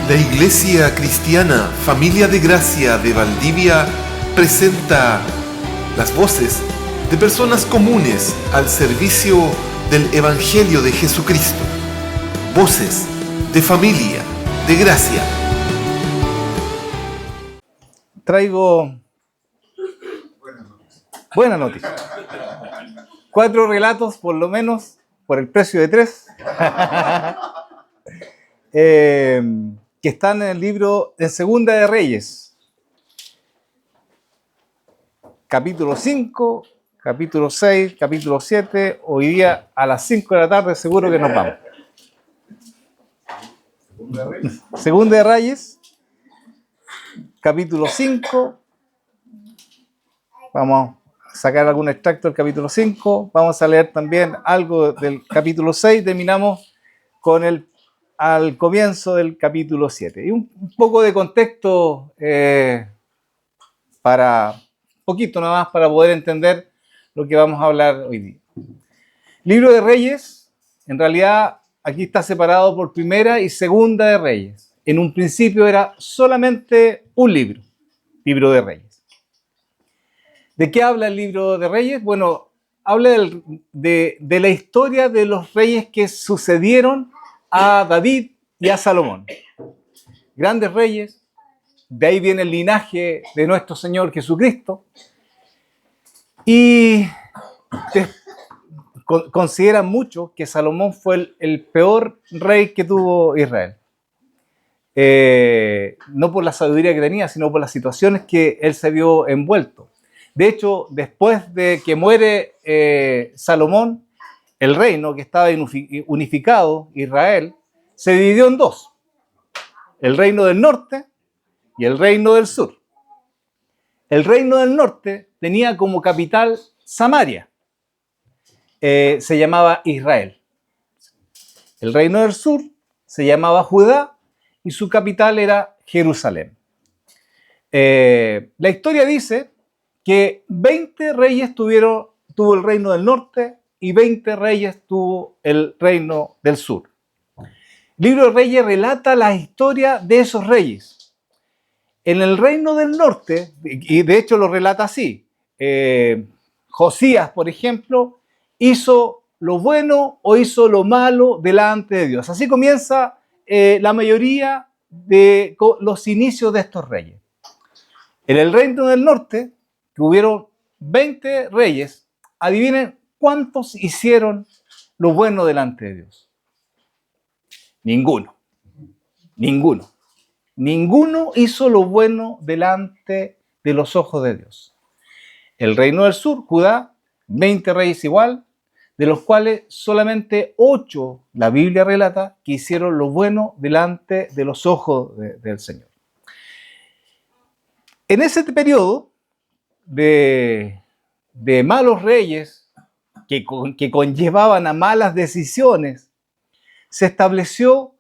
La Iglesia Cristiana Familia de Gracia de Valdivia presenta las voces de personas comunes al servicio del Evangelio de Jesucristo. Voces de Familia de Gracia. Traigo buena noticia. 4 relatos, por lo menos, por el precio de 3, que están en el libro de Segunda de Reyes. Capítulo 5, capítulo 6, capítulo 7. Hoy día a las 5 de la tarde seguro que nos vamos. Segunda de Reyes, capítulo 5. Vamos a sacar algún extracto del capítulo 5. Vamos a leer también algo del capítulo 6. Terminamos con al comienzo del capítulo 7. Y un poco de contexto poquito nada más para poder entender lo que vamos a hablar hoy día. Libro de Reyes, en realidad aquí está separado por Primera y Segunda de Reyes. En un principio era solamente un libro de Reyes. ¿De qué habla el libro de Reyes? Bueno, habla de la historia de los reyes que sucedieron a David y a Salomón. Grandes reyes, de ahí viene el linaje de nuestro Señor Jesucristo. Y consideran mucho que Salomón fue el peor rey que tuvo Israel. No por la sabiduría que tenía, sino por las situaciones que él se vio envuelto. De hecho, después de que muere Salomón, el reino que estaba unificado, Israel, se dividió en dos: el reino del norte y el reino del sur. El reino del norte tenía como capital Samaria, se llamaba Israel. El reino del sur se llamaba Judá y su capital era Jerusalén. La historia dice que 20 reyes tuvo el reino del norte y 20 reyes tuvo el reino del sur. El libro de Reyes relata la historia de esos reyes. En el reino del norte, y de hecho lo relata así, Josías, por ejemplo, hizo lo bueno o hizo lo malo delante de Dios. Así comienza la mayoría de los inicios de estos reyes. En el reino del norte, que hubieron 20 reyes, adivinen cuántos hicieron lo bueno delante de Dios. Ninguno. Ninguno hizo lo bueno delante de los ojos de Dios. El reino del sur, Judá, 20 reyes igual, de los cuales solamente 8, la Biblia relata, que hicieron lo bueno delante de los ojos del Señor. En ese periodo de malos reyes que conllevaban a malas decisiones, se estableció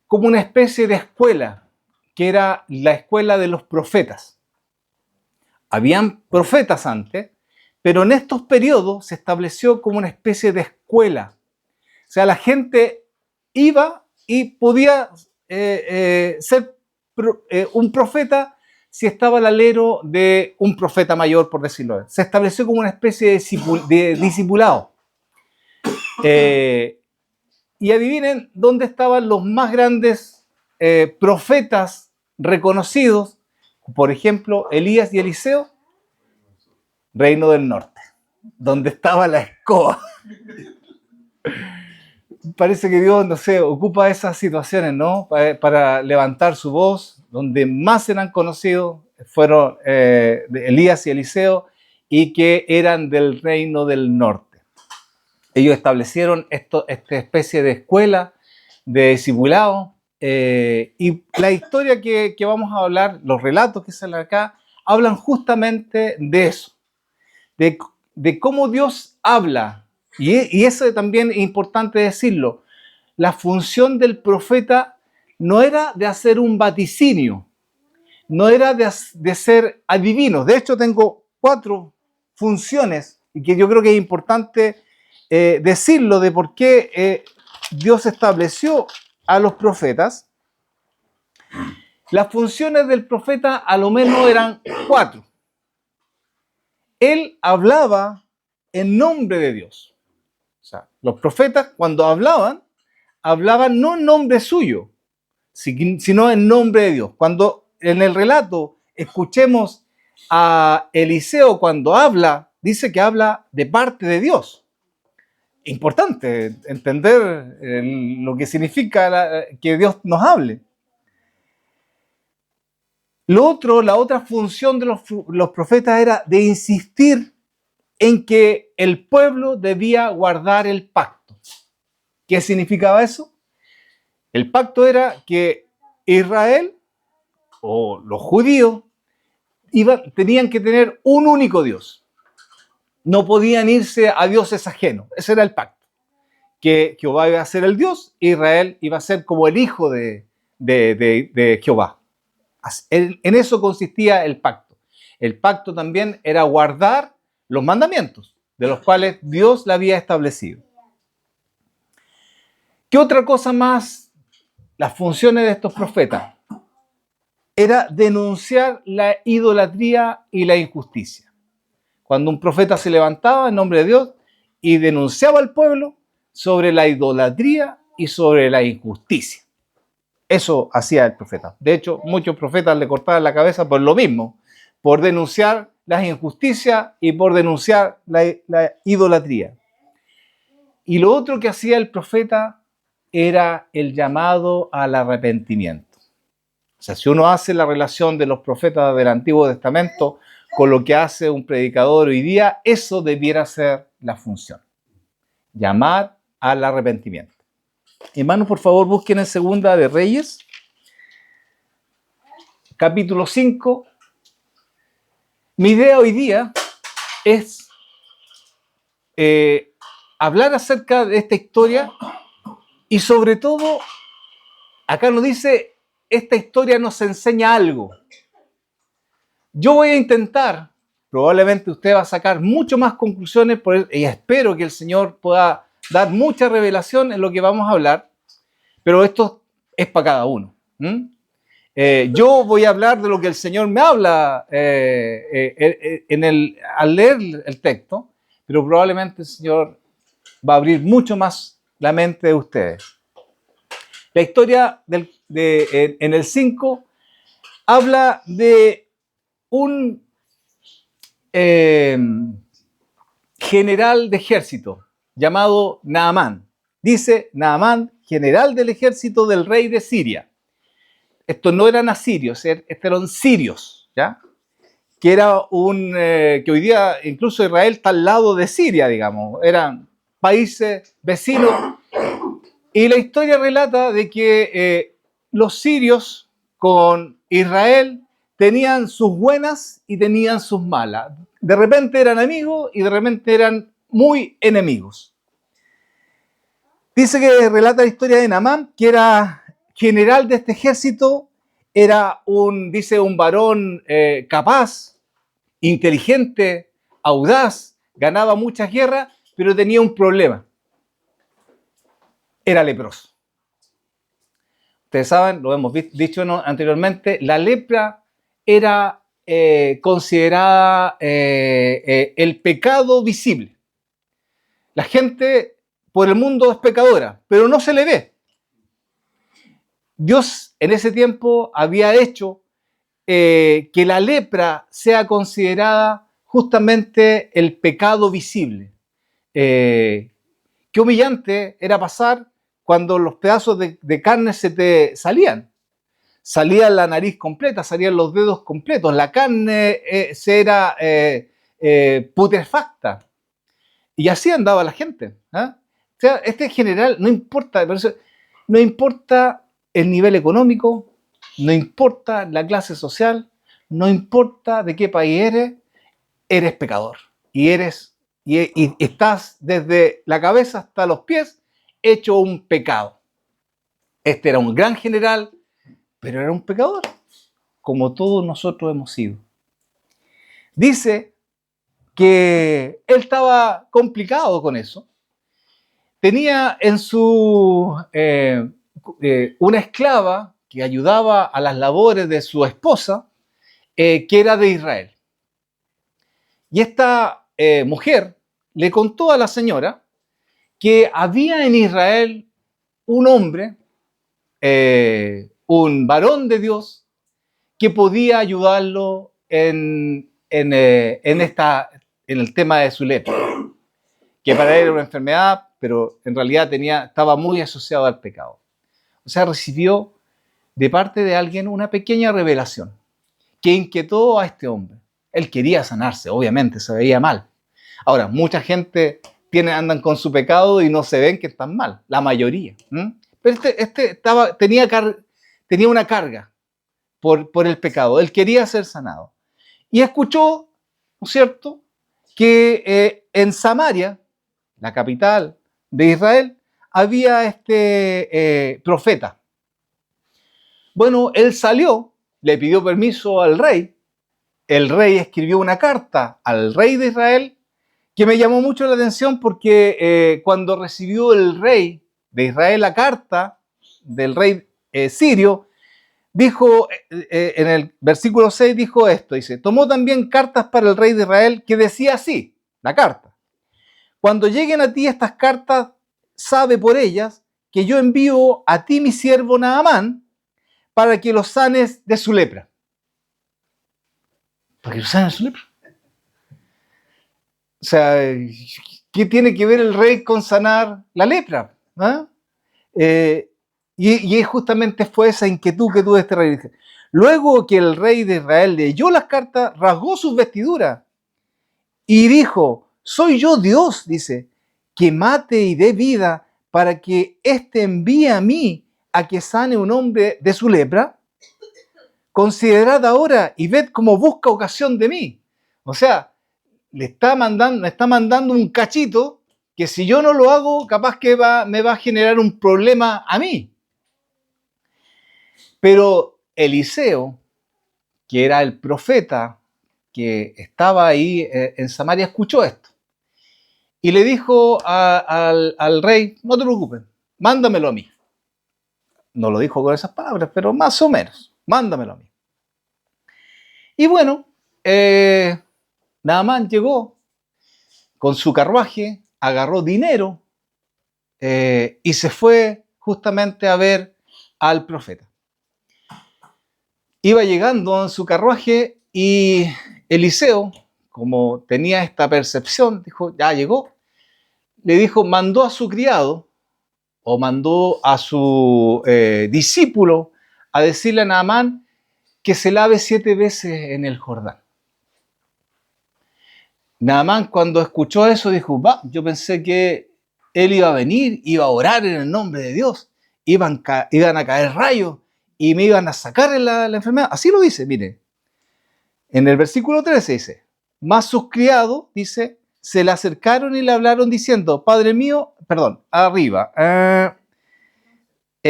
como una especie de escuela, que era la escuela de los profetas. Habían profetas antes, pero en estos periodos se estableció como una especie de escuela. O sea, la gente iba y podía ser un profeta si estaba al alero de un profeta mayor, por decirlo así. Se estableció como una especie de discipulado. Y adivinen dónde estaban los más grandes profetas reconocidos, por ejemplo, Elías y Eliseo. Reino del norte, donde estaba la escoba. Parece que Dios, no sé, ocupa esas situaciones, ¿no? Para levantar su voz. Donde más eran conocidos fueron Elías y Eliseo, y que eran del reino del norte. Ellos establecieron esta especie de escuela de discipulado, y la historia que vamos a hablar, los relatos que salen acá, hablan justamente de eso, de cómo Dios habla. Y eso también es importante decirlo. La función del profeta no era de hacer un vaticinio, no era de ser adivino. De hecho, tengo 4 funciones, y que yo creo que es importante decirlo, de por qué Dios estableció a los profetas. Las funciones del profeta a lo menos eran 4. Él hablaba en nombre de Dios. O sea, los profetas cuando hablaban no en nombre suyo, sino en nombre de Dios. Cuando en el relato escuchemos a Eliseo cuando habla, dice que habla de parte de Dios. Importante entender lo que significa que Dios nos hable. La otra función de los profetas era de insistir en que el pueblo debía guardar el pacto. ¿Qué significaba eso? El pacto era que Israel o los judíos tenían que tener un único Dios. No podían irse a dioses ajenos. Ese era el pacto. Que Jehová iba a ser el Dios, Israel iba a ser como el hijo de Jehová. En eso consistía el pacto. El pacto también era guardar los mandamientos, de los cuales Dios la había establecido. ¿Qué otra cosa más? Las funciones de estos profetas era denunciar la idolatría y la injusticia. Cuando un profeta se levantaba en nombre de Dios y denunciaba al pueblo sobre la idolatría y sobre la injusticia. Eso hacía el profeta. De hecho, muchos profetas le cortaban la cabeza por lo mismo, por denunciar las injusticias y por denunciar la idolatría. Y lo otro que hacía el profeta era el llamado al arrepentimiento. O sea, si uno hace la relación de los profetas del Antiguo Testamento con lo que hace un predicador hoy día, eso debiera ser la función. Llamar al arrepentimiento. Hermanos, por favor, busquen en Segunda de Reyes, capítulo 5. Mi idea hoy día es hablar acerca de esta historia y sobre todo, acá nos dice, esta historia nos enseña algo. Yo voy a intentar, probablemente usted va a sacar mucho más conclusiones y espero que el Señor pueda dar mucha revelación en lo que vamos a hablar, pero esto es para cada uno. Yo voy a hablar de lo que el Señor me habla al leer el texto, pero probablemente el Señor va a abrir mucho más la mente de ustedes. La historia en el 5 habla de un general de ejército llamado Naamán. Dice Naamán, general del ejército del rey de Siria. Estos no eran asirios, estos eran sirios, ¿ya? Que era que hoy día incluso Israel está al lado de Siria, digamos. Eran países vecinos. Y la historia relata de que los sirios con Israel tenían sus buenas y tenían sus malas. De repente eran amigos y de repente eran muy enemigos. Dice que relata la historia de Naamán, que era general de este ejército, era un varón capaz, inteligente, audaz, ganaba muchas guerras, pero tenía un problema. Era leproso. Ustedes saben, lo hemos dicho anteriormente, la lepra era considerada el pecado visible. La gente por el mundo es pecadora, pero no se le ve. Dios en ese tiempo había hecho que la lepra sea considerada justamente el pecado visible. Qué humillante era pasar cuando los pedazos de carne se te salían. Salía la nariz completa, salían los dedos completos, la carne se era putrefacta. Y así andaba la gente. O sea, este general, no importa, no importa el nivel económico, no importa la clase social, no importa de qué país eres pecador. Y estás desde la cabeza hasta los pies hecho un pecado. Este era un gran general, pero era un pecador, como todos nosotros hemos sido. Dice que él estaba complicado con eso. Tenía en su una esclava que ayudaba a las labores de su esposa, que era de Israel. Y esta mujer le contó a la señora que había en Israel un hombre, un varón de Dios, que podía ayudarlo en el tema de su lepra, que para él era una enfermedad, pero en realidad estaba muy asociado al pecado. O sea, recibió de parte de alguien una pequeña revelación que inquietó a este hombre. Él quería sanarse, obviamente, se veía mal. Ahora, mucha gente andan con su pecado y no se ven que están mal, la mayoría. Pero tenía una carga por el pecado. Él quería ser sanado. Y escuchó, ¿no es cierto?, que en Samaria, la capital de Israel, había este profeta. Bueno, él salió, le pidió permiso al rey. El rey escribió una carta al rey de Israel que me llamó mucho la atención porque cuando recibió el rey de Israel la carta del rey sirio, dijo, en el versículo 6 dijo esto, dice, tomó también cartas para el rey de Israel que decía así, la carta, cuando lleguen a ti estas cartas, sabe por ellas que yo envío a ti mi siervo Naamán para que lo sanes de su lepra. ¿Para que lo sanes de su lepra? O sea, ¿qué tiene que ver el rey con sanar la lepra? ¿Ah? Y justamente fue esa inquietud que tuvo este rey. Luego que el rey de Israel leyó las cartas, rasgó sus vestiduras y dijo, soy yo Dios, dice, que mate y dé vida para que éste envíe a mí a que sane un hombre de su lepra. Considerad ahora y ved cómo busca ocasión de mí. O sea, me está mandando un cachito que si yo no lo hago, capaz que me va a generar un problema a mí. Pero Eliseo, que era el profeta que estaba ahí en Samaria, escuchó esto. Y le dijo al rey, no te preocupes, mándamelo a mí. No lo dijo con esas palabras, pero más o menos, mándamelo a mí. Y bueno, Naamán llegó con su carruaje, agarró dinero y se fue justamente a ver al profeta. Iba llegando en su carruaje y Eliseo, como tenía esta percepción, dijo, ya llegó. Le dijo, mandó a su criado o mandó a su discípulo a decirle a Naamán que se lave 7 veces en el Jordán. Naamán cuando escuchó eso dijo, yo pensé que él iba a venir, iba a orar en el nombre de Dios, iban a caer rayos y me iban a sacar la enfermedad. Así lo dice, mire. En el versículo 13 dice, mas sus criados, dice, se le acercaron y le hablaron diciendo, Padre mío, arriba.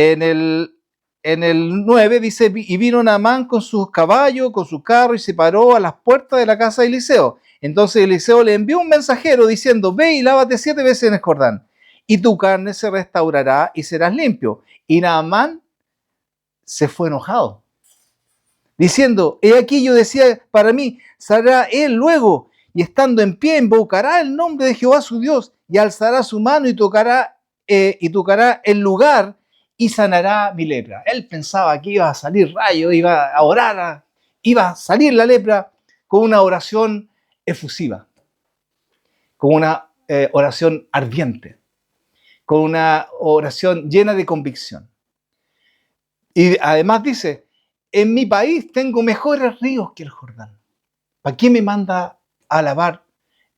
En el 9 dice, y vino Naamán con sus caballos, con su carro, y se paró a las puertas de la casa de Eliseo. Entonces Eliseo le envió un mensajero diciendo, ve y lávate 7 veces en el Jordán, y tu carne se restaurará y serás limpio. Y Naamán se fue enojado, diciendo, he aquí yo decía para mí, saldrá él luego, y estando en pie invocará el nombre de Jehová su Dios, y alzará su mano y tocará el lugar, y sanará mi lepra. Él pensaba que iba a salir rayo, iba a orar, iba a salir la lepra con una oración efusiva, con una oración ardiente, con una oración llena de convicción. Y además dice, en mi país tengo mejores ríos que el Jordán. ¿Para qué me manda a lavar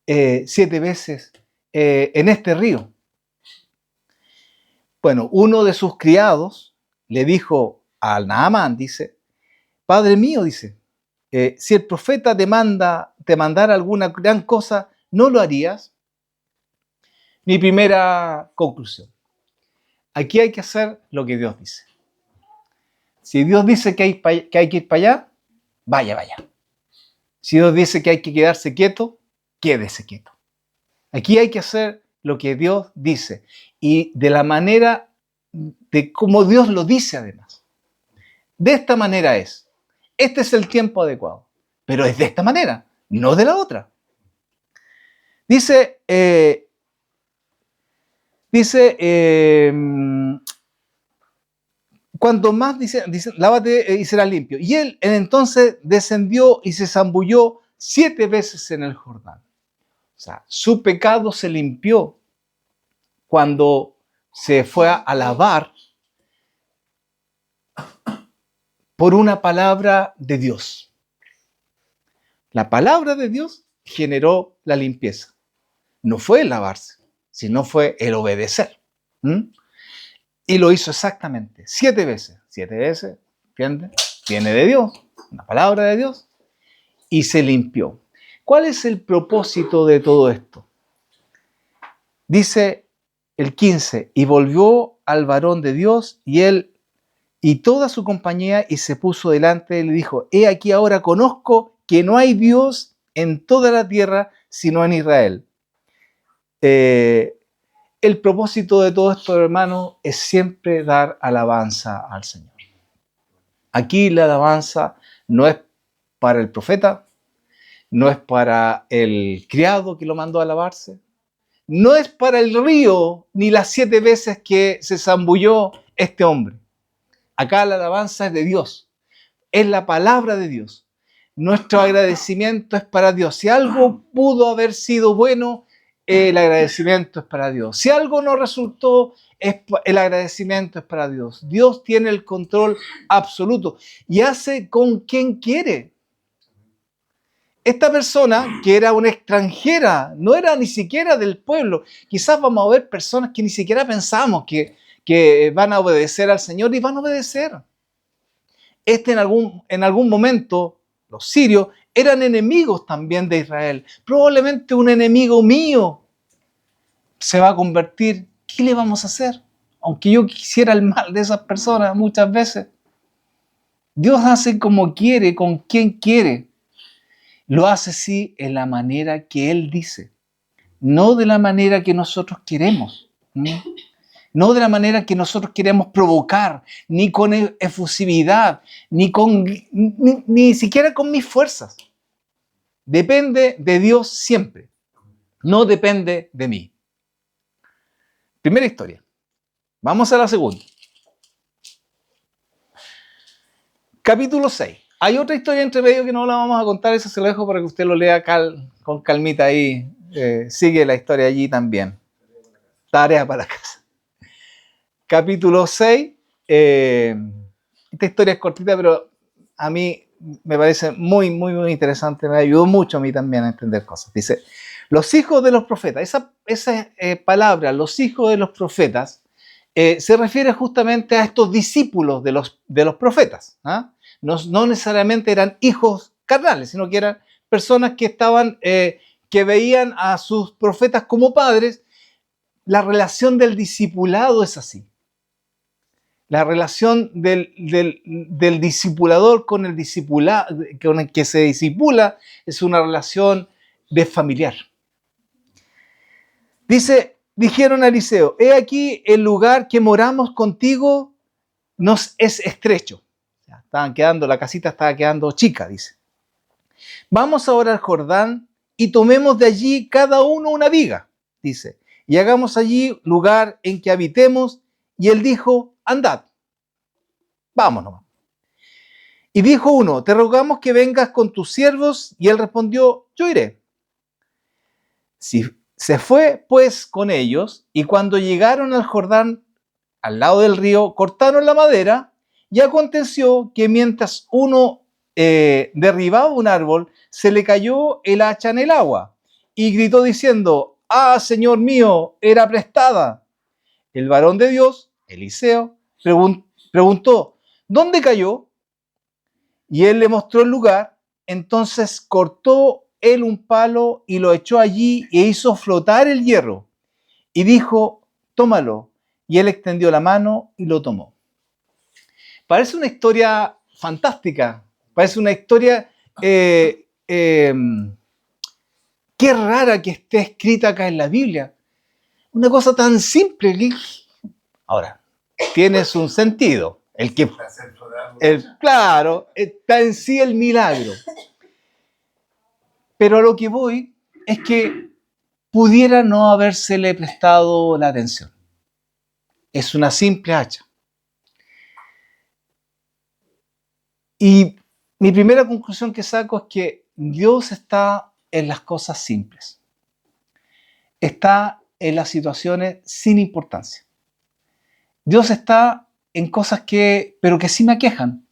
7 veces en este río? Bueno, uno de sus criados le dijo al Naamán, dice, Padre mío, dice, si el profeta te mandara alguna gran cosa, ¿no lo harías? Mi primera conclusión. Aquí hay que hacer lo que Dios dice. Si Dios dice que hay que ir para allá, vaya. Si Dios dice que hay que quedarse quieto, quédese quieto. Aquí hay que hacer lo que Dios dice y de la manera de como Dios lo dice además. De esta manera es. Este es el tiempo adecuado. Pero es de esta manera, no de la otra. Dice, cuando más dice, lávate y serás limpio. Y él entonces descendió y se zambulló 7 veces en el Jordán. O sea, su pecado se limpió cuando se fue a lavar por una palabra de Dios. La palabra de Dios generó la limpieza. No fue el lavarse, sino fue el obedecer. Y lo hizo exactamente 7 veces. 7 veces, ¿entiendes? Viene de Dios, una palabra de Dios, y se limpió. ¿Cuál es el propósito de todo esto? Dice el 15, y volvió al varón de Dios, y él y toda su compañía, y se puso delante de él y dijo, he aquí ahora conozco que no hay Dios en toda la tierra, sino en Israel. El propósito de todo esto, hermano, es siempre dar alabanza al Señor. Aquí la alabanza no es para el profeta, no es para el criado que lo mandó a lavarse, no es para el río, ni las 7 veces que se zambulló este hombre. Acá la alabanza es de Dios, es la palabra de Dios. Nuestro agradecimiento es para Dios. Si algo pudo haber sido bueno, el agradecimiento es para Dios. Si algo no resultó, el agradecimiento es para Dios. Dios tiene el control absoluto y hace con quien quiere. Esta persona, que era una extranjera, no era ni siquiera del pueblo. Quizás vamos a ver personas que ni siquiera pensamos que van a obedecer al Señor y van a obedecer. En algún momento, los sirios eran enemigos también de Israel. Probablemente un enemigo mío se va a convertir. ¿Qué le vamos a hacer? Aunque yo quisiera el mal de esas personas muchas veces. Dios hace como quiere, con quien quiere. Lo hace sí en la manera que Él dice. No de la manera que nosotros queremos. No de la manera que nosotros queremos provocar, ni con efusividad, ni siquiera con mis fuerzas. Depende de Dios siempre. No depende de mí. Primera historia. Vamos a la segunda. Capítulo 6. Hay otra historia entre medio que no la vamos a contar, eso se lo dejo para que usted lo lea con calmita ahí. Sigue la historia allí también. Tarea para casa. Capítulo 6. Esta historia es cortita, pero a mí me parece muy, muy, muy interesante. Me ayudó mucho a mí también a entender cosas. Dice, los hijos de los profetas. Esa palabra, los hijos de los profetas, se refiere justamente a estos discípulos de los profetas. No necesariamente eran hijos carnales, sino que eran personas que estaban, que veían a sus profetas como padres. La relación del discipulado es así. La relación del discipulador con el que se discipula es una relación de familiar. Dijeron a Eliseo, he aquí el lugar que moramos contigo nos es estrecho. La casita estaba quedando chica, dice. Vamos ahora al Jordán y tomemos de allí cada uno una viga, dice, y hagamos allí lugar en que habitemos. Y él dijo, andad, vámonos. Y dijo uno, te rogamos que vengas con tus siervos. Y él respondió, yo iré. Se fue pues con ellos, y cuando llegaron al Jordán, al lado del río, cortaron la madera, y aconteció que mientras uno derribaba un árbol, se le cayó el hacha en el agua, y gritó diciendo, ¡ah, Señor mío, era prestada! El varón de Dios, Eliseo, preguntó, ¿dónde cayó? Y él le mostró el lugar. Entonces cortó él un palo y lo echó allí e hizo flotar el hierro. Y dijo, tómalo. Y él extendió la mano y lo tomó. Parece una historia fantástica. Parece una historia qué rara que esté escrita acá en la Biblia. Una cosa tan simple. Ahora, tiene un sentido. El que, claro, está en sí el milagro. Pero a lo que voy es que pudiera no habérsele prestado la atención. Es una simple hacha. Y mi primera conclusión que saco es que Dios está en las cosas simples. Está en las situaciones sin importancia. Dios está en cosas pero que sí me aquejan,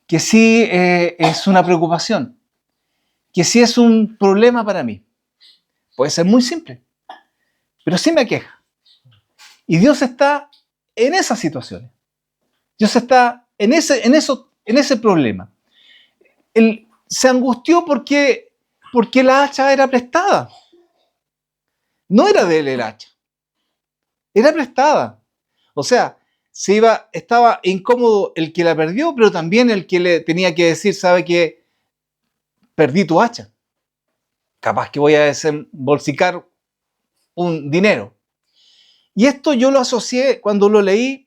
que sí es una preocupación, que sí es un problema para mí. Puede ser muy simple, pero sí me aqueja. Y Dios está en esas situaciones. Dios está en ese problema. Él se angustió porque la hacha era prestada. No era de él el hacha. Era prestada. O sea, estaba incómodo el que la perdió, pero también el que le tenía que decir, ¿sabe qué? Perdí tu hacha. Capaz que voy a desembolsicar un dinero. Y esto yo lo asocié cuando lo leí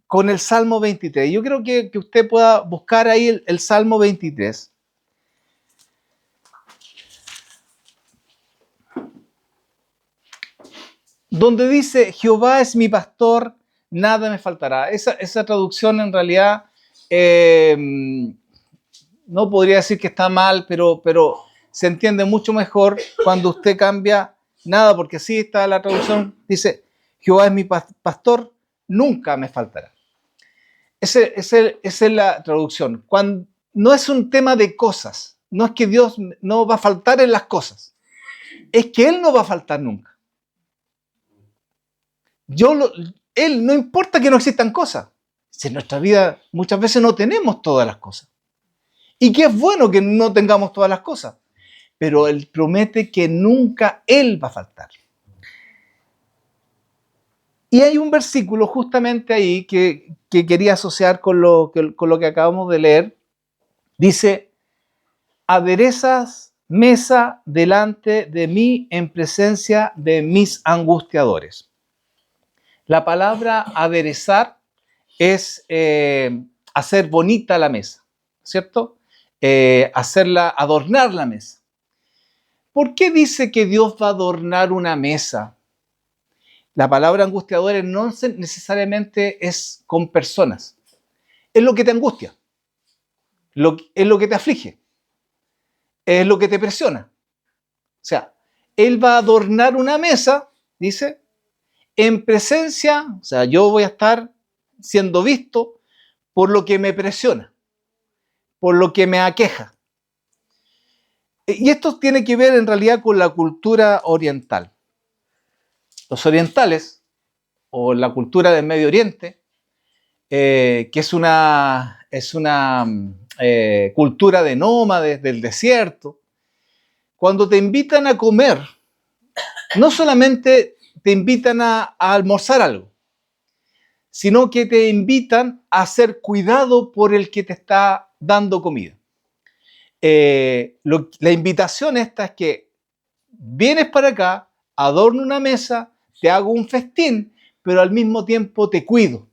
con el Salmo 23. Yo creo que usted pueda buscar ahí el Salmo 23. Donde dice, Jehová es mi pastor, nada me faltará. Esa traducción en realidad no podría decir que está mal, pero se entiende mucho mejor cuando usted cambia nada, porque así está la traducción, dice, Jehová es mi pastor, nunca me faltará. Esa es la traducción. No es un tema de cosas, no es que Dios no va a faltar en las cosas, es que Él no va a faltar nunca. Él no importa que no existan cosas. Si en nuestra vida muchas veces no tenemos todas las cosas. Y que es bueno que no tengamos todas las cosas. Pero Él promete que nunca Él va a faltar. Y hay un versículo justamente ahí que quería asociar con lo que acabamos de leer. Dice, aderezas mesa delante de mí en presencia de mis angustiadores. La palabra aderezar es hacer bonita la mesa, ¿cierto? Adornar la mesa. ¿Por qué dice que Dios va a adornar una mesa? La palabra angustiadores no necesariamente es con personas. Es lo que te angustia, es lo que te aflige, es lo que te presiona. O sea, Él va a adornar una mesa, dice, en presencia, o sea, yo voy a estar siendo visto por lo que me presiona, por lo que me aqueja. Y esto tiene que ver en realidad con la cultura oriental. Los orientales, o la cultura del Medio Oriente, que es una cultura de nómades del desierto, cuando te invitan a comer, no solamente te invitan a almorzar algo, sino que te invitan a ser cuidado por el que te está dando comida. La invitación esta es que vienes para acá, adorno una mesa, te hago un festín, pero al mismo tiempo te cuido.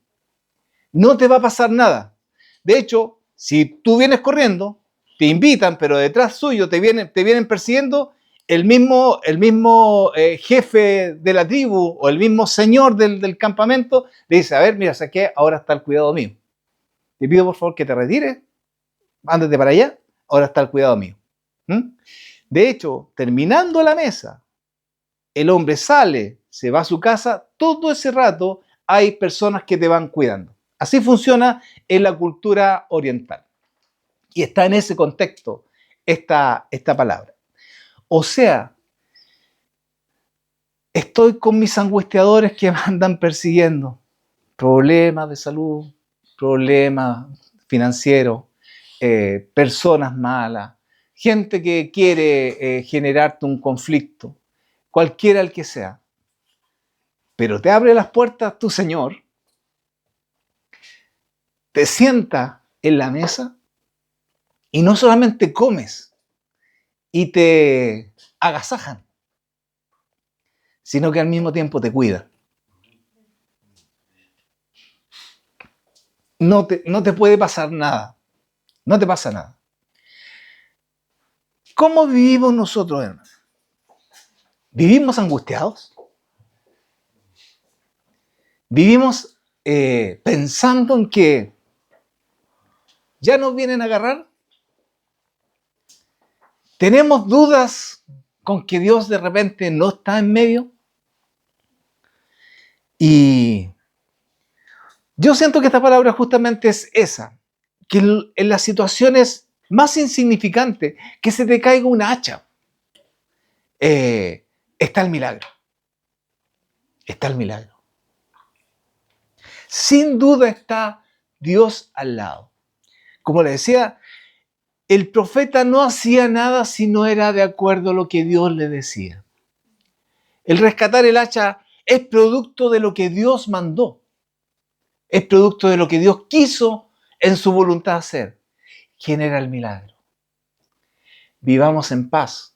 No te va a pasar nada. De hecho, si tú vienes corriendo, te invitan, pero detrás suyo te vienen persiguiendo el mismo jefe de la tribu o el mismo señor del campamento, le dice, a ver, mira, ¿sabes? Ahora está el cuidado mío. Te pido por favor que te retires, ándate para allá, ahora está el cuidado mío. De hecho, terminando la mesa, el hombre sale, se va a su casa, todo ese rato hay personas que te van cuidando. Así funciona en la cultura oriental. Y está en ese contexto esta palabra. O sea, estoy con mis angustiadores que me andan persiguiendo. Problemas de salud, problemas financieros, personas malas, gente que quiere generarte un conflicto, cualquiera el que sea. Pero te abre las puertas tu Señor, te sienta en la mesa y no solamente comes y te agasajan, sino que al mismo tiempo te cuida. no te puede pasar nada. No te pasa nada. ¿Cómo vivimos nosotros, hermanos? ¿Vivimos angustiados? ¿Vivimos pensando en que ya nos vienen a agarrar? ¿Tenemos dudas con que Dios de repente no está en medio? Y yo siento que esta palabra justamente es esa, que en las situaciones más insignificantes, que se te caiga una hacha, está el milagro. Está el milagro. Sin duda está Dios al lado. Como le decía, el profeta no hacía nada si no era de acuerdo a lo que Dios le decía. El rescatar el hacha es producto de lo que Dios mandó. Es producto de lo que Dios quiso en su voluntad hacer. Genera el milagro. Vivamos en paz.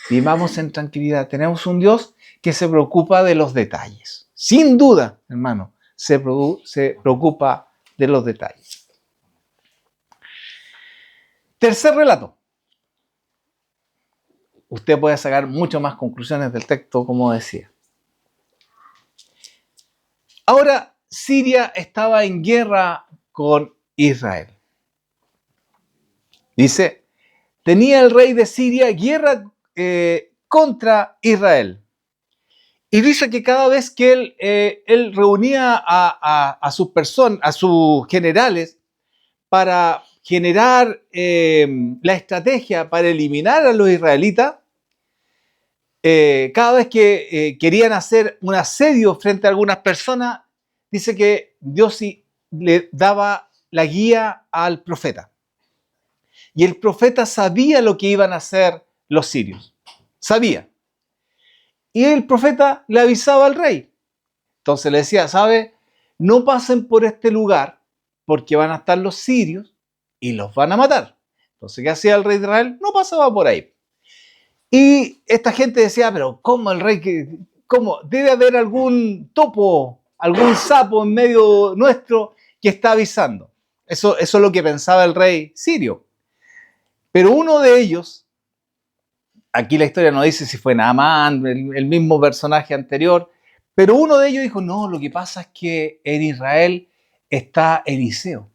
Vivamos en tranquilidad. Tenemos un Dios que se preocupa de los detalles. Sin duda, hermano, se preocupa de los detalles. Tercer relato. Usted puede sacar mucho más conclusiones del texto, como decía. Ahora, Siria estaba en guerra con Israel. Dice, tenía el rey de Siria guerra contra Israel. Y dice que cada vez que él reunía a sus personas, a sus generales, para generar la estrategia para eliminar a los israelitas, cada vez que querían hacer un asedio frente a algunas personas, dice que Dios le daba la guía al profeta. Y el profeta sabía lo que iban a hacer los sirios. Sabía. Y el profeta le avisaba al rey. Entonces le decía, ¿sabe? No pasen por este lugar porque van a estar los sirios y los van a matar. Entonces, ¿qué hacía el rey de Israel? No pasaba por ahí. Y esta gente decía, pero ¿cómo el rey? ¿Cómo? Debe haber algún topo, algún sapo en medio nuestro que está avisando. Eso es lo que pensaba el rey sirio. Pero uno de ellos, aquí la historia no dice si fue Naamán, el mismo personaje anterior, pero uno de ellos dijo, no, lo que pasa es que en Israel está Eliseo.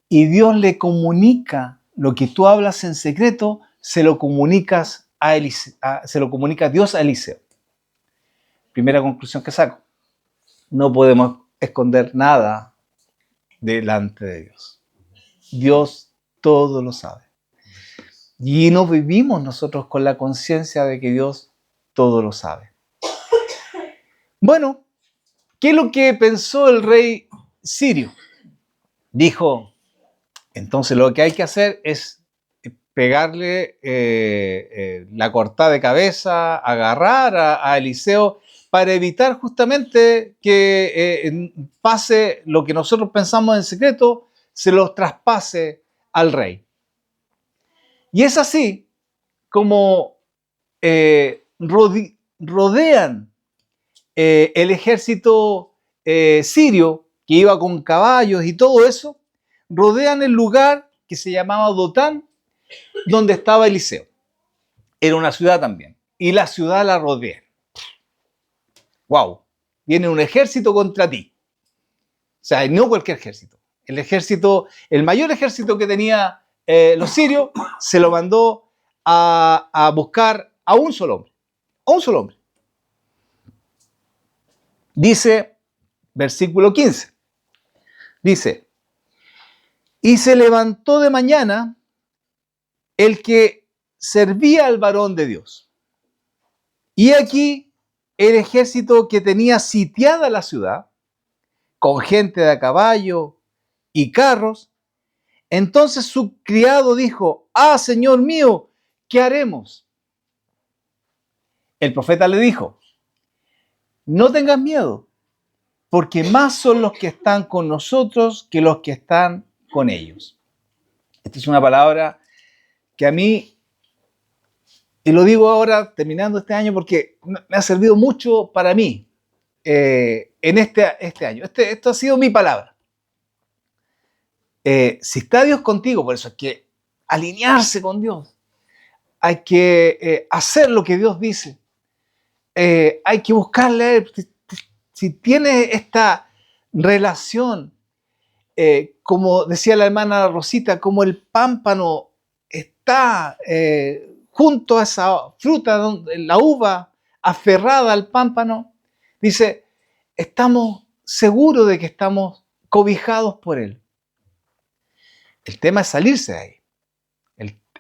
Y Dios le comunica lo que tú hablas en secreto, se lo comunica Dios a Eliseo. Primera conclusión que saco. No podemos esconder nada delante de Dios. Dios todo lo sabe. Y no vivimos nosotros con la conciencia de que Dios todo lo sabe. Bueno, ¿qué es lo que pensó el rey sirio? Dijo, entonces lo que hay que hacer es pegarle la cortada de cabeza, agarrar a Eliseo para evitar justamente que pase lo que nosotros pensamos en secreto, se los traspase al rey. Y es así como rodean el ejército sirio, que iba con caballos y todo eso, rodean el lugar que se llamaba Dotán, donde estaba Eliseo. Era una ciudad también. Y la ciudad la rodean. ¡Wow! Viene un ejército contra ti. O sea, no cualquier ejército. El mayor ejército que tenía los sirios, se lo mandó a buscar a un solo hombre. A un solo hombre. Dice, versículo 15. Dice, y se levantó de mañana el que servía al varón de Dios. Y aquí el ejército que tenía sitiada la ciudad, con gente de a caballo y carros. Entonces su criado dijo, Señor mío, ¿qué haremos? El profeta le dijo, no tengas miedo, porque más son los que están con nosotros que los que están con ellos. Esta es una palabra que a mí, y lo digo ahora terminando este año porque me ha servido mucho para mí en este año. Esto ha sido mi palabra. Si está Dios contigo, por eso hay que alinearse con Dios. Hay que hacer lo que Dios dice. Hay que buscarle a Él. Si tiene esta relación, como decía la hermana Rosita, como el pámpano está junto a esa fruta, la uva aferrada al pámpano, dice, estamos seguros de que estamos cobijados por Él. El tema es salirse de ahí.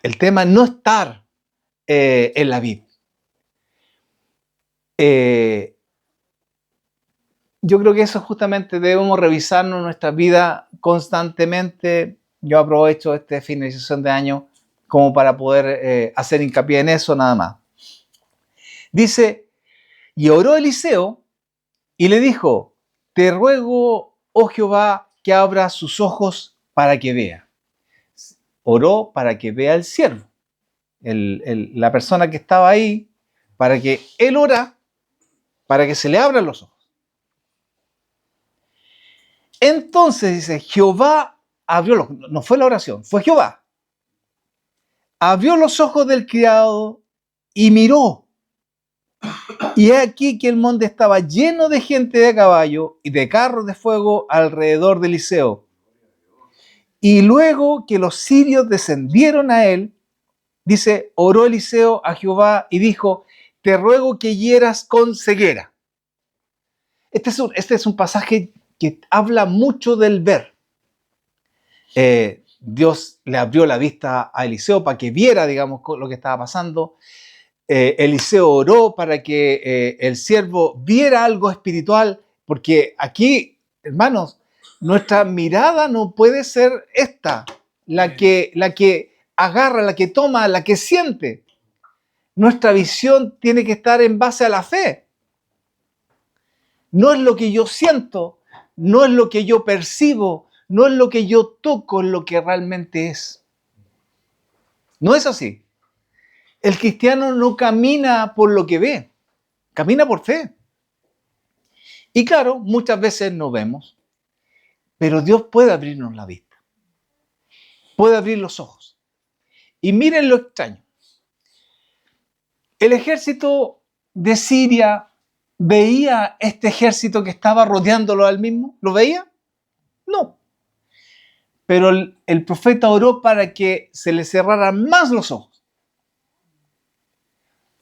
El tema es no estar en la vid. Yo creo que eso justamente debemos revisarnos nuestra vida constantemente. Yo aprovecho esta finalización de año como para poder hacer hincapié en eso nada más. Dice, y oró Eliseo y le dijo, te ruego, oh Jehová, que abra sus ojos para que vea. Oró para que vea el siervo, la persona que estaba ahí, para que él ora, para que se le abran los ojos. Entonces dice, Jehová abrió los ojos, no fue la oración, fue Jehová. Abrió los ojos del criado y miró. Y he aquí que el monte estaba lleno de gente de caballo y de carros de fuego alrededor de Eliseo. Y luego que los sirios descendieron a él, dice, oró Eliseo a Jehová y dijo, te ruego que hieras con ceguera. Este es un pasaje que habla mucho del ver. Dios le abrió la vista a Eliseo para que viera, digamos, lo que estaba pasando. Eliseo oró para que el siervo viera algo espiritual, porque aquí, hermanos, nuestra mirada no puede ser esta, la que agarra, la que toma, la que siente. Nuestra visión tiene que estar en base a la fe. No es lo que yo siento, no es lo que yo percibo, no es lo que yo toco, es lo que realmente es. No es así. El cristiano no camina por lo que ve, camina por fe. Y claro, muchas veces no vemos, pero Dios puede abrirnos la vista, puede abrir los ojos. Y miren lo extraño. El ejército de Siria veía este ejército que estaba rodeándolo al mismo. ¿Lo veía? No. Pero el profeta oró para que se le cerraran más los ojos.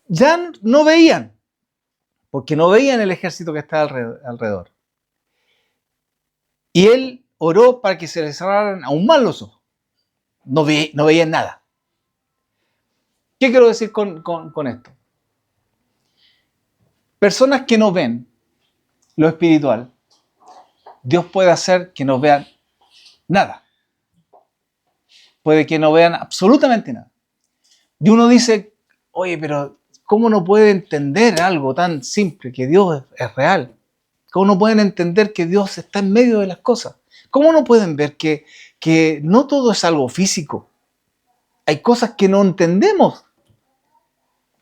Ya no veían, porque no veían el ejército que estaba alrededor. Y él oró para que se le cerraran aún más los ojos. No veían nada. ¿Qué quiero decir con esto? Personas que no ven lo espiritual, Dios puede hacer que no vean nada. Puede que no vean absolutamente nada. Y uno dice, oye, pero ¿cómo no puede entender algo tan simple, que Dios es real? ¿Cómo no pueden entender que Dios está en medio de las cosas? ¿Cómo no pueden ver que no todo es algo físico? Hay cosas que no entendemos.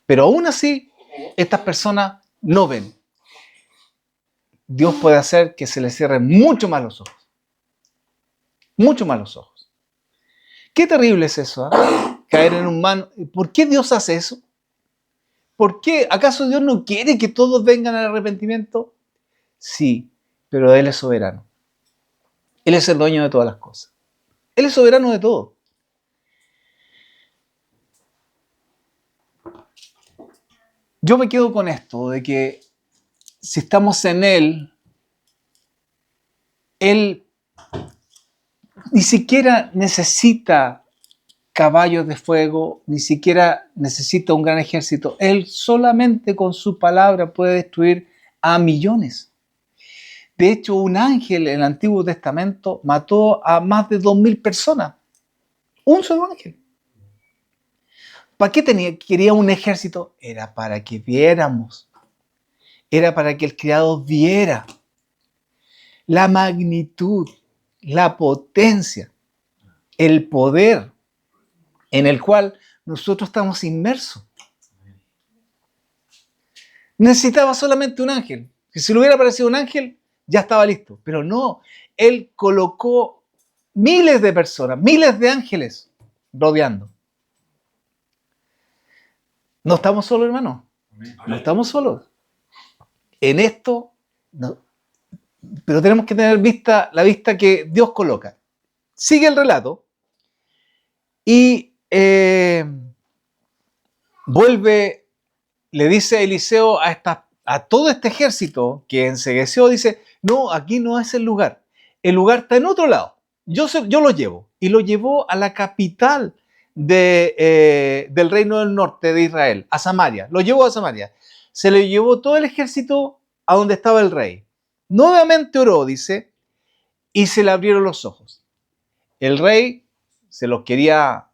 Pero aún así, estas personas no ven. Dios puede hacer que se les cierren mucho más los ojos. Mucho más los ojos. Qué terrible es eso, ¿eh? Caer en un mal. ¿Por qué Dios hace eso? ¿Por qué? ¿Acaso Dios no quiere que todos vengan al arrepentimiento? Sí, pero Él es soberano. Él es el dueño de todas las cosas. Él es soberano de todo. Yo me quedo con esto, de que si estamos en Él ni siquiera necesita caballos de fuego, ni siquiera necesita un gran ejército. Él solamente con su palabra puede destruir a millones. De hecho, un ángel en el Antiguo Testamento mató a más de 2.000 personas. Un solo ángel. ¿Para qué quería un ejército? Era para que viéramos. Era para que el criado viera la magnitud, la potencia, el poder en el cual nosotros estamos inmersos. Necesitaba solamente un ángel. Si le hubiera aparecido un ángel, ya estaba listo. Pero no, Él colocó miles de personas, miles de ángeles rodeando. No estamos solos, hermano. No estamos solos. En esto, no. Pero tenemos que tener la vista que Dios coloca. Sigue el relato y vuelve, le dice a Eliseo a todo este ejército que encegueció, dice, no, aquí no es el lugar está en otro lado, yo lo llevo, y lo llevó a la capital del reino del norte de Israel, a Samaria, lo llevó a Samaria, se le llevó todo el ejército a donde estaba el rey, nuevamente oró, dice, y se le abrieron los ojos. El rey se los quería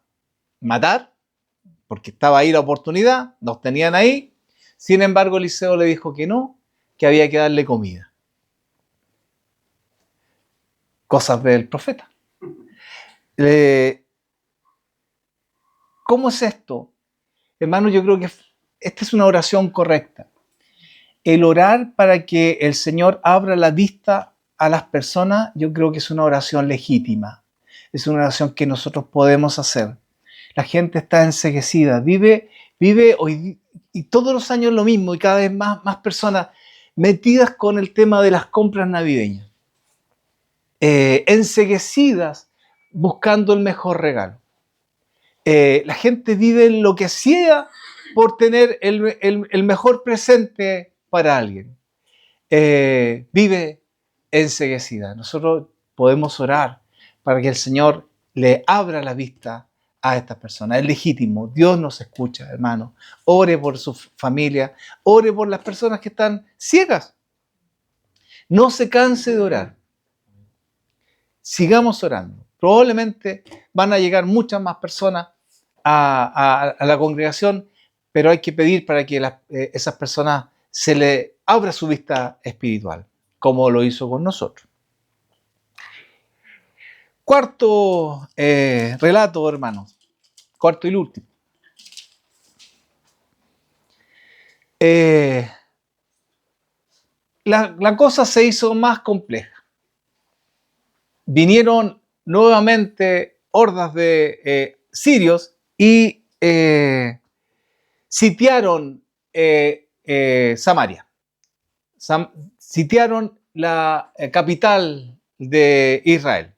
matar, porque estaba ahí la oportunidad, los tenían ahí. Sin embargo, Eliseo le dijo que no, que había que darle comida. Cosas del profeta. ¿Cómo es esto? Hermano, yo creo que esta es una oración correcta. El orar para que el Señor abra la vista a las personas, yo creo que es una oración legítima. Es una oración que nosotros podemos hacer. La gente está enceguecida, vive hoy y todos los años lo mismo, y cada vez más personas metidas con el tema de las compras navideñas, enceguecidas buscando el mejor regalo. La gente vive enloquecida por tener el mejor presente para alguien. Vive enceguecida. Nosotros podemos orar para que el Señor le abra la vista a estas personas. Es legítimo. Dios nos escucha, hermano. Ore por su familia. Ore por las personas que están ciegas. No se canse de orar. Sigamos orando. Probablemente van a llegar muchas más personas a la congregación, pero hay que pedir para que esas personas se le abra su vista espiritual, como lo hizo con nosotros. Cuarto relato, hermanos. Cuarto y el último. La cosa se hizo más compleja. Vinieron nuevamente hordas de sirios y sitiaron Samaria. Sitiaron la capital de Israel.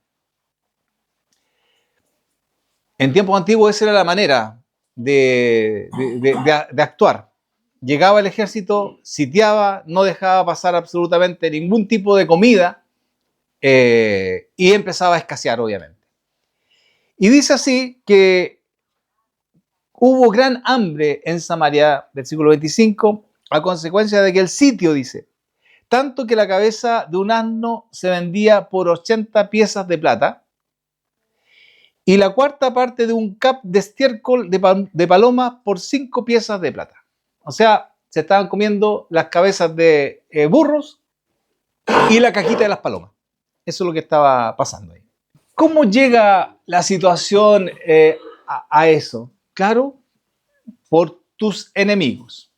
En tiempos antiguos esa era la manera de actuar. Llegaba el ejército, sitiaba, no dejaba pasar absolutamente ningún tipo de comida y empezaba a escasear, obviamente. Y dice así que hubo gran hambre en Samaria, versículo 25, a consecuencia de que el sitio, dice, tanto que la cabeza de un asno se vendía por 80 piezas de plata, y la cuarta parte de un cap de estiércol de paloma por 5 piezas de plata. O sea, se estaban comiendo las cabezas de burros y la cajita de las palomas. Eso es lo que estaba pasando ahí. ¿Cómo llega la situación a eso? Claro, por tus enemigos.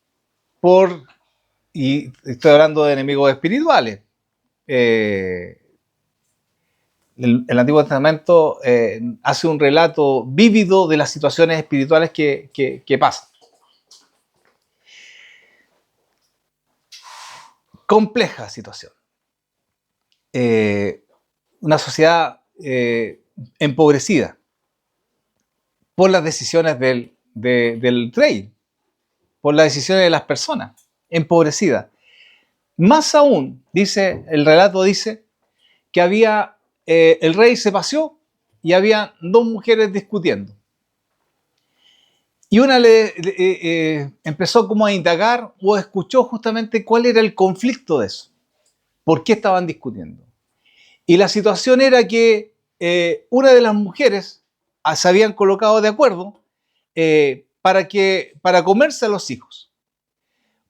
Y estoy hablando de enemigos espirituales. El Antiguo Testamento hace un relato vívido de las situaciones espirituales que pasan. Compleja situación. Una sociedad empobrecida por las decisiones del rey, por las decisiones de las personas, empobrecida. Más aún, el relato dice que había el rey se paseó y había dos mujeres discutiendo. Y una empezó como a indagar o escuchó justamente cuál era el conflicto de eso. ¿Por qué estaban discutiendo? Y la situación era que una de las mujeres se habían colocado de acuerdo para comerse a los hijos.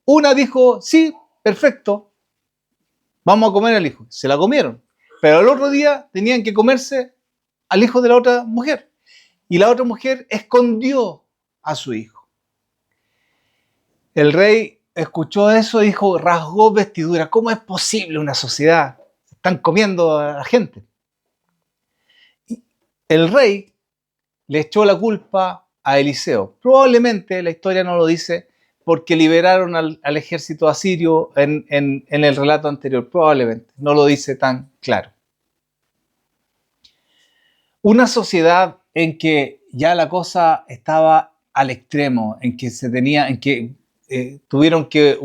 Una dijo, sí, perfecto, vamos a comer al hijo. Se la comieron. Pero al otro día tenían que comerse al hijo de la otra mujer. Y la otra mujer escondió a su hijo. El rey escuchó eso y dijo, rasgó vestidura. ¿Cómo es posible una sociedad? Están comiendo a la gente. el rey le echó la culpa a Eliseo. Probablemente, la historia no lo dice, porque liberaron al ejército asirio en el relato anterior. Probablemente, no lo dice tan claro. Una sociedad en que ya la cosa estaba al extremo, en que tuvieron que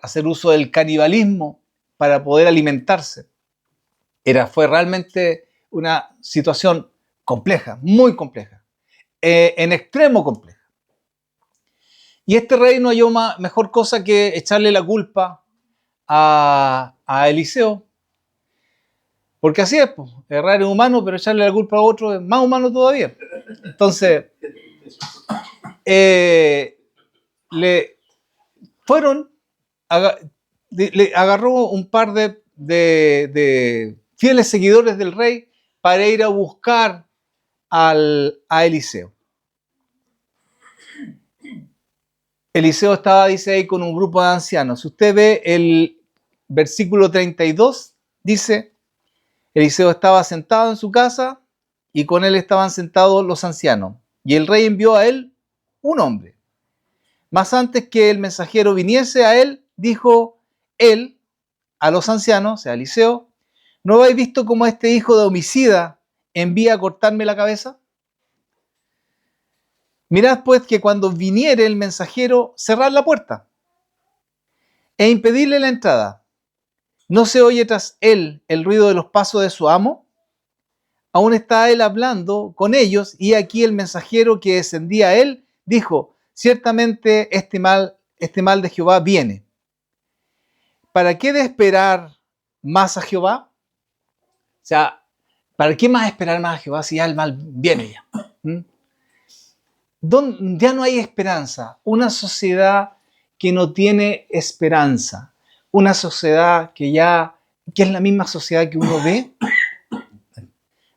hacer uso del canibalismo para poder alimentarse. Fue realmente una situación compleja, muy compleja, en extremo compleja. Y este rey no halló mejor cosa que echarle la culpa a Eliseo, porque así es, pues, errar es humano, pero echarle la culpa a otro es más humano todavía. Entonces, le agarró un par de fieles seguidores del rey para ir a buscar a Eliseo. Eliseo estaba, dice ahí, con un grupo de ancianos. Si usted ve el versículo 32, dice, Eliseo estaba sentado en su casa y con él estaban sentados los ancianos. Y el rey envió a él un hombre. Mas antes que el mensajero viniese a él, dijo él a los ancianos, o sea, Eliseo, ¿no habéis visto cómo este hijo de homicida envía a cortarme la cabeza? Mirad pues que cuando viniere el mensajero, cerrad la puerta e impedirle la entrada. ¿No se oye tras él el ruido de los pasos de su amo? Aún está él hablando con ellos, y aquí el mensajero que descendía a él dijo, ciertamente este mal de Jehová viene. ¿Para qué de esperar más a Jehová? O sea, ¿para qué más esperar más a Jehová si ya el mal viene ya? Ya no hay esperanza. Una sociedad que no tiene esperanza. Una sociedad que es la misma sociedad que uno ve.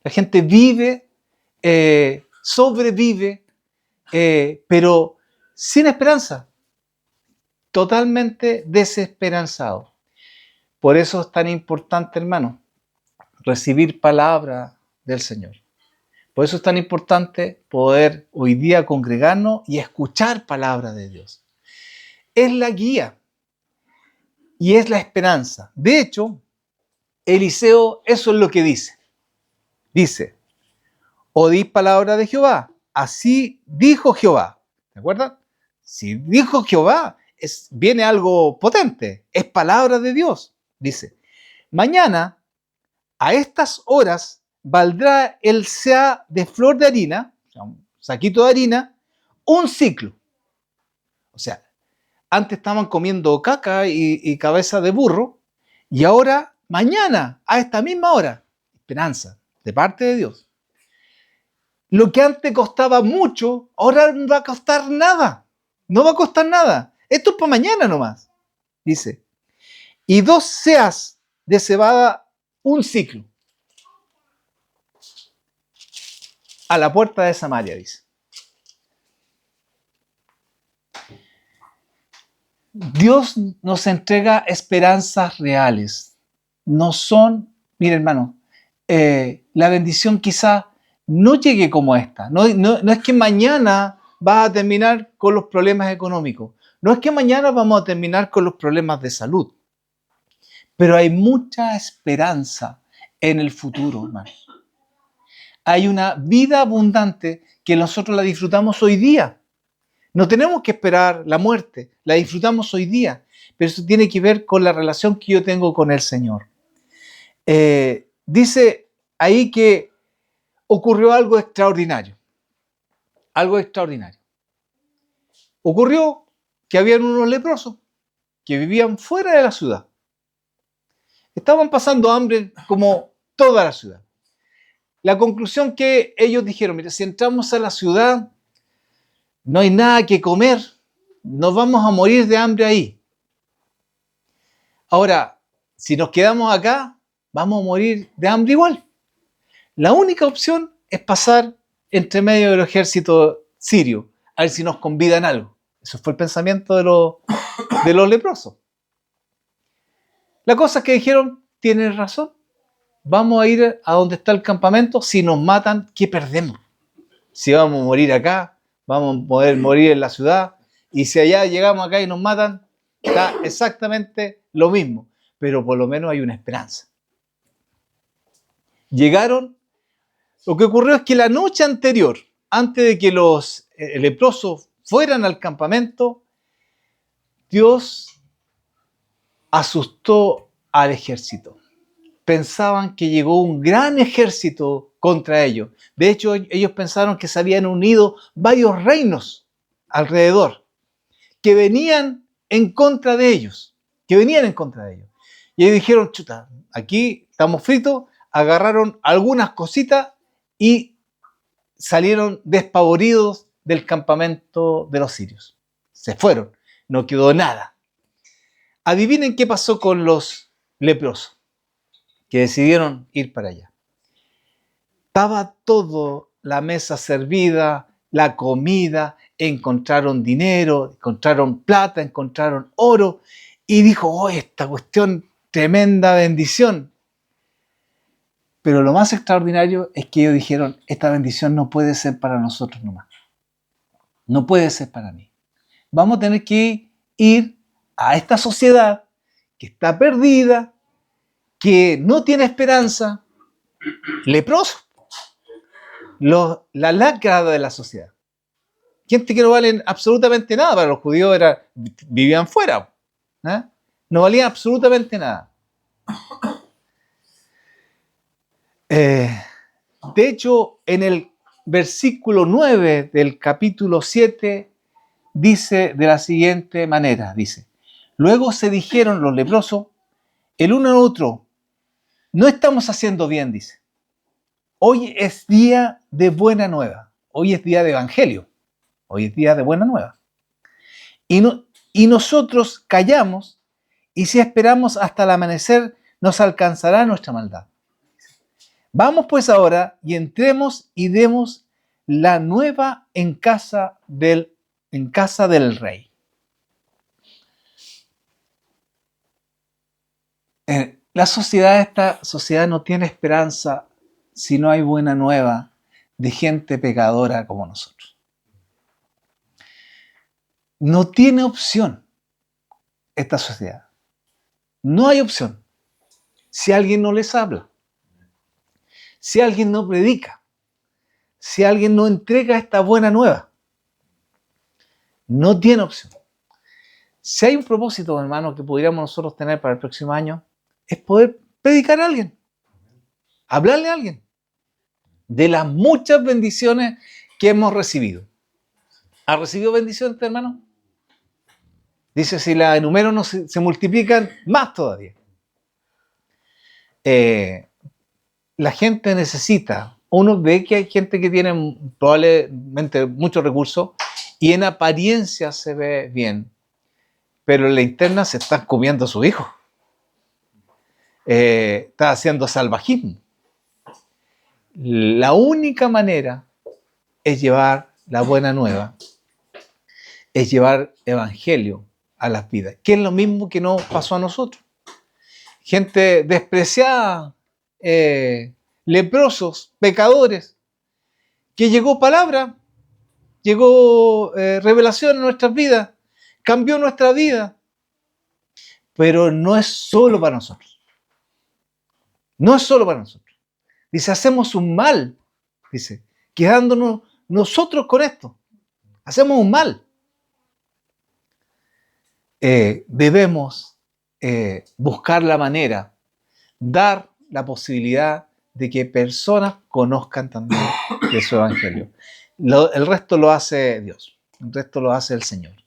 La gente vive, sobrevive, pero sin esperanza. Totalmente desesperanzado. Por eso es tan importante, hermano, recibir palabra del Señor. Por eso es tan importante poder hoy día congregarnos y escuchar palabra de Dios. Es la guía y es la esperanza. De hecho, Eliseo eso es lo que dice. Dice, oíd palabra de Jehová. Así dijo Jehová. ¿De acuerdo? Si dijo Jehová, viene algo potente. Es palabra de Dios. Dice, mañana a estas horas valdrá el seah de flor de harina, o sea, un saquito de harina, un ciclo. O sea, antes estaban comiendo caca y cabeza de burro, y ahora, mañana, a esta misma hora, esperanza de parte de Dios. Lo que antes costaba mucho, ahora no va a costar nada. No va a costar nada. Esto es para mañana nomás. Dice, y 2 seas de cebada, un ciclo. A la puerta de Samaria, dice. Dios nos entrega esperanzas reales. No son, mire hermano, la bendición quizá no llegue como esta. No es que mañana vas a terminar con los problemas económicos. No es que mañana vamos a terminar con los problemas de salud. Pero hay mucha esperanza en el futuro, hermano. Hay una vida abundante que nosotros la disfrutamos hoy día. No tenemos que esperar la muerte, la disfrutamos hoy día, pero eso tiene que ver con la relación que yo tengo con el Señor. Dice ahí que ocurrió algo extraordinario. Algo extraordinario. Ocurrió que habían unos leprosos que vivían fuera de la ciudad. Estaban pasando hambre como toda la ciudad. La conclusión que ellos dijeron, mira, si entramos a la ciudad, no hay nada que comer, nos vamos a morir de hambre ahí. Ahora, si nos quedamos acá, vamos a morir de hambre igual. La única opción es pasar entre medio del ejército sirio, a ver si nos convidan algo. Eso fue el pensamiento de los leprosos. La cosa es que dijeron, tienes razón, vamos a ir a donde está el campamento. Si nos matan, ¿qué perdemos? Si vamos a morir acá, vamos a poder morir en la ciudad. Y si allá llegamos acá y nos matan, está exactamente lo mismo. Pero por lo menos hay una esperanza. Llegaron. Lo que ocurrió es que la noche anterior, antes de que los leprosos fueran al campamento, Dios asustó al ejército. Pensaban que llegó un gran ejército contra ellos. De hecho, ellos pensaron que se habían unido varios reinos alrededor, que venían en contra de ellos, Y ellos dijeron, chuta, aquí estamos fritos, agarraron algunas cositas y salieron despavoridos del campamento de los sirios. Se fueron, no quedó nada. Adivinen qué pasó con los leprosos, que decidieron ir para allá. Estaba todo, la mesa servida, la comida, encontraron dinero, encontraron plata, encontraron oro, y dijo, oh, esta cuestión, tremenda bendición. Pero lo más extraordinario es que ellos dijeron, esta bendición no puede ser para nosotros nomás. No puede ser para mí. Vamos a tener que ir a esta sociedad que está perdida, que no tiene esperanza, leproso, la lacra de la sociedad. Gente que no valen absolutamente nada. Para los judíos vivían fuera. No valían absolutamente nada. De hecho, en el versículo 9 del capítulo 7 dice de la siguiente manera, dice, luego se dijeron los leprosos, el uno al otro, no estamos haciendo bien, dice. Hoy es día de buena nueva, hoy es día de evangelio, hoy es día de buena nueva. Y nosotros callamos, y si esperamos hasta el amanecer, nos alcanzará nuestra maldad. Vamos pues ahora y entremos y demos la nueva en casa del rey. Esta sociedad no tiene esperanza si no hay buena nueva de gente pecadora como nosotros. No tiene opción esta sociedad. No hay opción si alguien no les habla, si alguien no predica, si alguien no entrega esta buena nueva. No tiene opción. Si hay un propósito, hermano, que pudiéramos nosotros tener para el próximo año, es poder predicar a alguien, hablarle a alguien de las muchas bendiciones que hemos recibido. ¿Ha recibido bendiciones, hermano? Dice, si las enumero no se multiplican, más todavía. La gente necesita, uno ve que hay gente que tiene probablemente muchos recursos y en apariencia se ve bien, pero en la interna se están comiendo a sus hijos. Está haciendo salvajismo. La única manera es llevar la buena nueva, es llevar evangelio a las vidas, que es lo mismo que nos pasó a nosotros. Gente despreciada, leprosos, pecadores, que llegó palabra, llegó revelación en nuestras vidas, cambió nuestra vida, pero no es solo para nosotros. No es solo para nosotros. Dice, hacemos un mal, dice, quedándonos nosotros con esto. Hacemos un mal. Debemos buscar la manera, dar la posibilidad de que personas conozcan también de su evangelio. El resto lo hace Dios, el resto lo hace el Señor.